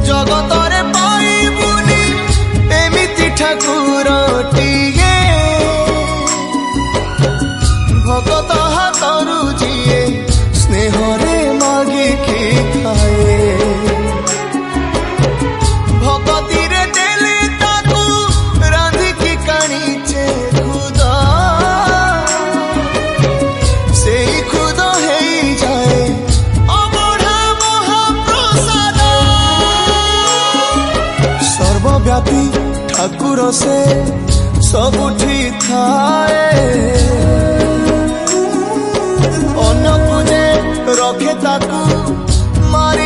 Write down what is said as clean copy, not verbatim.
जगतरे पाइबुनी एमिति ठाकुरटिए भगत हाथरू जिए स्नेहरे मागिकी खाए भगती रे देले ताकू रांधिकी काणीचे खुदा से खुद है जाए अबढ़ा महाप्रसाद सर्वव्यापी ठाकुर से सबुठी थाए अन्न पूजे रखे ताकू मारी